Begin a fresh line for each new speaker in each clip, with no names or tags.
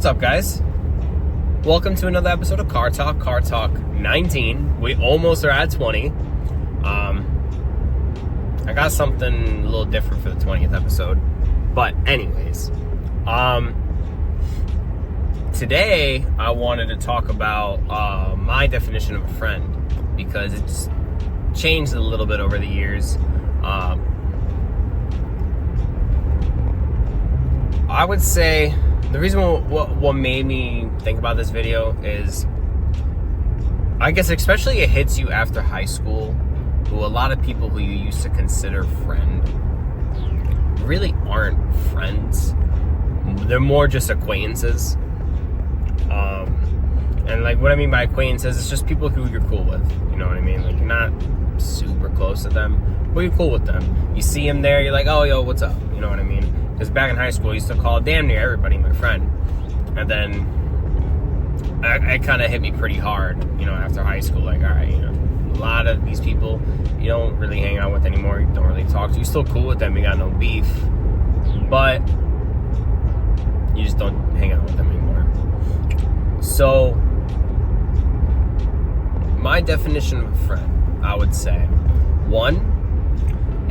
up, guys? Welcome to another episode of Car Talk 19. We almost are at 20. I got something a little different for the 20th episode. But anyways, today I wanted to talk about my definition of a friend, because it's changed a little bit over the years. I would say the reason what made me think about this video is, I guess especially it hits you after high school, who a lot of people who you used to consider friend really aren't friends. They're more just acquaintances. And like what I mean by acquaintances, it's just people who you're cool with. You know what I mean? Like, you're not super close to them, but you're cool with them. You see them there, you're like, oh, yo, what's up? You know what I mean? Because back in high school, I used to call damn near everybody my friend. And then it kind of hit me pretty hard, after high school. Like, all right, a lot of these people you don't really hang out with anymore. You don't really talk to. You're still cool with them. You got no beef. But you just don't hang out with them anymore. So, my definition of a friend, I would say, one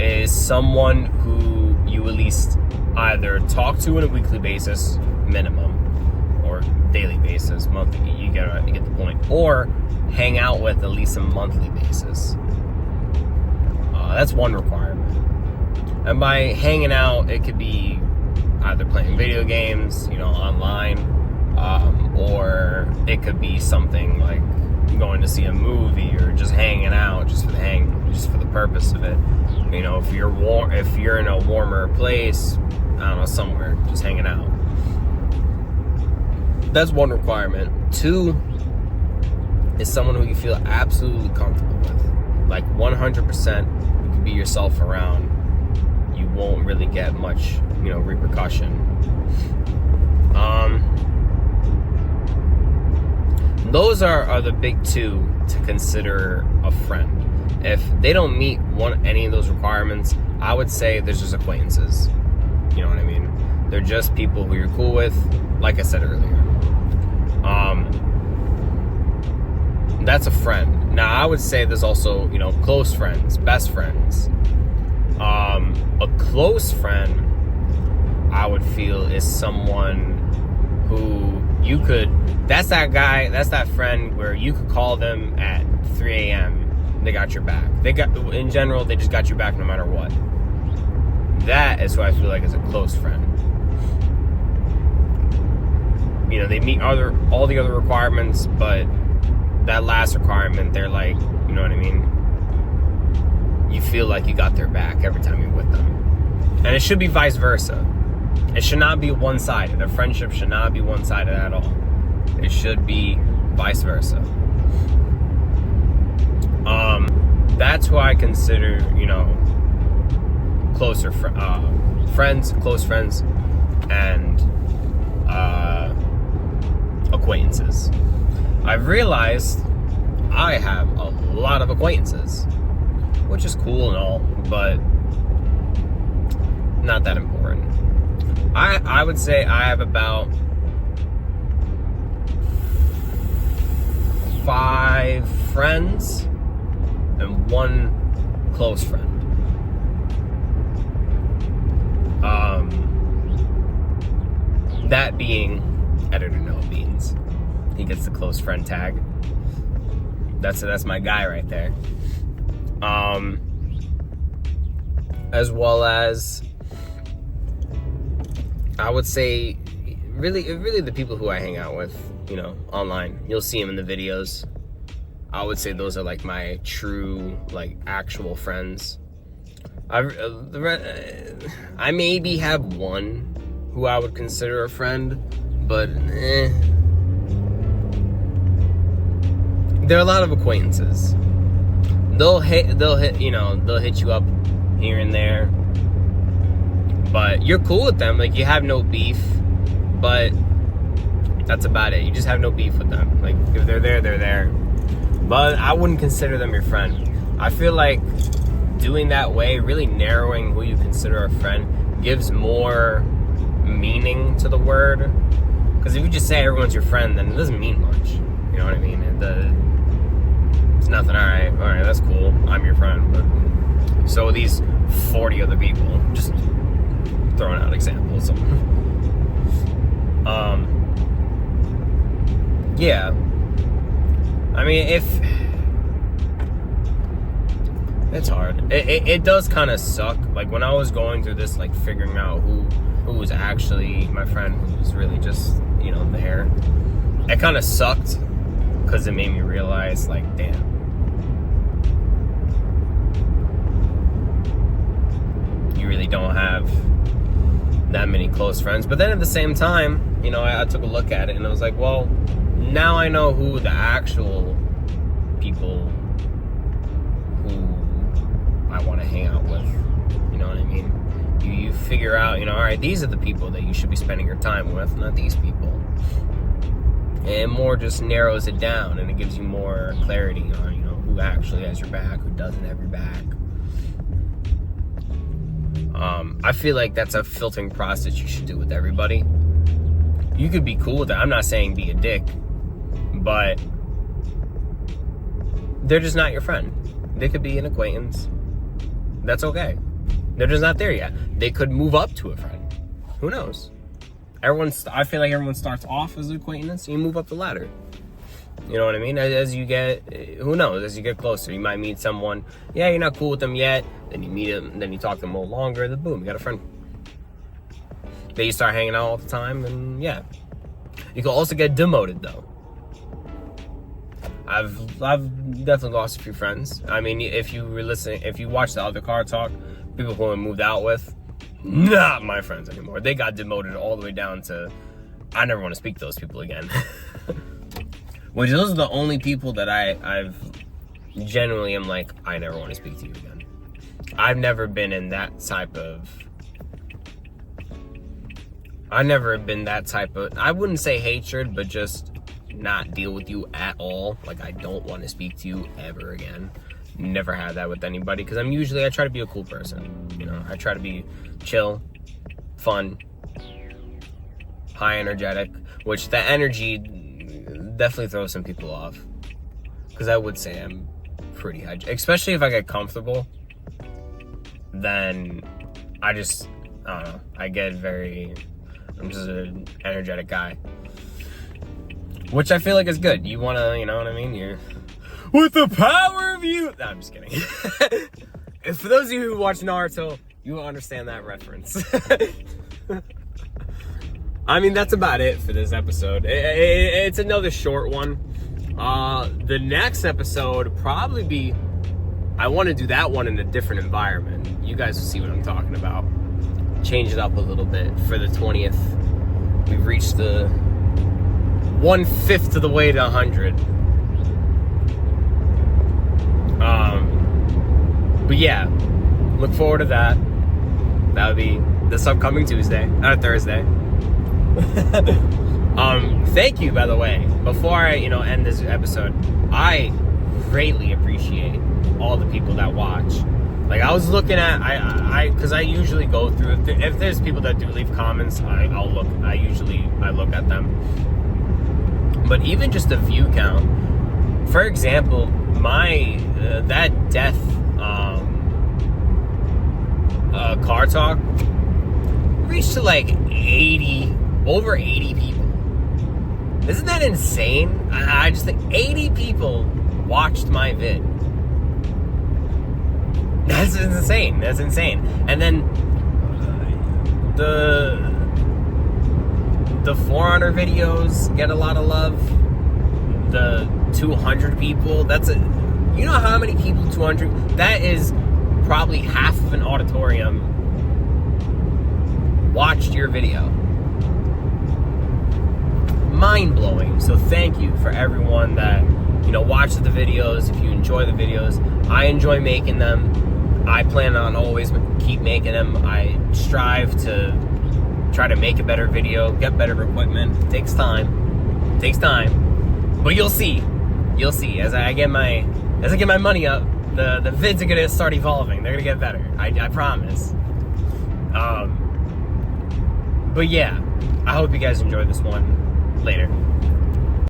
is someone who you at least either talk to on a weekly basis, minimum, or daily basis, monthly, you get the point, or hang out with at least a monthly basis. That's one requirement. And by hanging out, it could be either playing video games, online, or it could be something like going to see a movie, or just hanging out, just for the purpose of it. If you're in a warmer place, I don't know, somewhere, just hanging out. That's one requirement. Two is someone who you feel absolutely comfortable with. Like 100%, you can be yourself around. You won't really get much, repercussion. Those are the big two to consider a friend. If they don't meet any of those requirements, I would say there's just acquaintances. You know what I mean? They're just people who you're cool with, like I said earlier. That's a friend. Now, I would say there's also, close friends, best friends. A close friend, I would feel, is someone who that's that guy, that's that friend where you could call them at 3 a.m. They got your back. In general, they just got your back no matter what. That is who I feel like is a close friend. They meet all the other requirements, but that last requirement, they're like, you know what I mean? You feel like you got their back every time you're with them. And it should be vice versa. It should not be one-sided. A friendship should not be one-sided at all. It should be vice versa. That's who I consider, closer friends, close friends, and acquaintances. I've realized I have a lot of acquaintances, which is cool and all, but not that important. I would say I have about 5 friends and 1 close friend. That being Editor Noah Beans. He gets the close friend tag. That's my guy right there. As well as, I would say, really the people who I hang out with, online. You'll see them in the videos. I would say those are like my true, like, actual friends. I maybe have one who I would consider a friend, but there are a lot of acquaintances. They'll hit you up here and there, but you're cool with them. Like, you have no beef, but that's about it. You just have no beef with them. Like, if they're there, they're there. But I wouldn't consider them your friend. I feel like doing that way, really narrowing who you consider a friend, gives more meaning to the word Because if you just say everyone's your friend, then it doesn't mean much. You know what I mean? It's nothing. All right, that's cool. I'm your friend. But so these 40 other people, just throwing out examples. Yeah. I mean, it's hard. It does kind of suck. Like when I was going through this, like figuring out who was actually my friend, who was really just, there. It kind of sucked because it made me realize, like, damn. You really don't have that many close friends. But then at the same time, I took a look at it and I was like, well, now I know who the actual people who I want to hang out with. You know what I mean? You figure out, all right, these are the people that you should be spending your time with, not these people. And more just narrows it down, and it gives you more clarity on, who actually has your back, who doesn't have your back. I feel like that's a filtering process you should do with everybody. You could be cool with it. I'm not saying be a dick, but they're just not your friend. They could be an acquaintance. That's okay. They're just not there yet. They could move up to a friend. Who knows? I feel like everyone starts off as an acquaintance and you move up the ladder. You know what I mean? As you get, who knows, as you get closer, you might meet someone, yeah, you're not cool with them yet, then you meet them, then you talk to them a little longer, then boom, you got a friend. Then you start hanging out all the time, and yeah. You can also get demoted, though. I've definitely lost a few friends. I mean, if you watch the other car talk, people who I moved out with, not my friends anymore. They got demoted all the way down to, I never want to speak to those people again. Which those are the only people that I've genuinely am like, I never want to speak to you again. I've never been in that type of, I wouldn't say hatred, but just not deal with you at all. Like, I don't want to speak to you ever again. Never had that with anybody, because I try to be a cool person. I try to be chill, fun, high energetic, which that energy definitely throws some people off, because I would say I'm pretty high, especially if I get comfortable. Then I don't know, I'm just an energetic guy, which I feel like is good. You want to, you know what I mean? You're with the power of you. No, I'm just kidding. And for those of you who watch Naruto, you will understand that reference. I mean, that's about it for this episode. It's another short one. The next episode will probably be, I want to do that one in a different environment. You guys will see what I'm talking about. Change it up a little bit for the 20th. We've reached the 1/5 of the way to 100. But yeah, look forward to that. That would be this upcoming Thursday. Thank you, by the way. Before I, end this episode, I greatly appreciate all the people that watch. Like, I was looking at, because I usually go through, if there's people that do leave comments, I look at them. But even just the view count, for example, that death car talk reached to like over 80 people. Isn't that insane? I just think 80 people watched my vid. That's insane. And then the 400 videos get a lot of love. The 200 people, you know how many people 200? That is probably half of an auditorium watched your video. Mind-blowing. So thank you for everyone that, watches the videos. If you enjoy the videos, I enjoy making them. I plan on always keep making them. I strive to try to make a better video, get better equipment. It takes time. But you'll see. As I get my money up, the vids are gonna start evolving. They're gonna get better. I promise. But yeah, I hope you guys enjoyed this one. Later.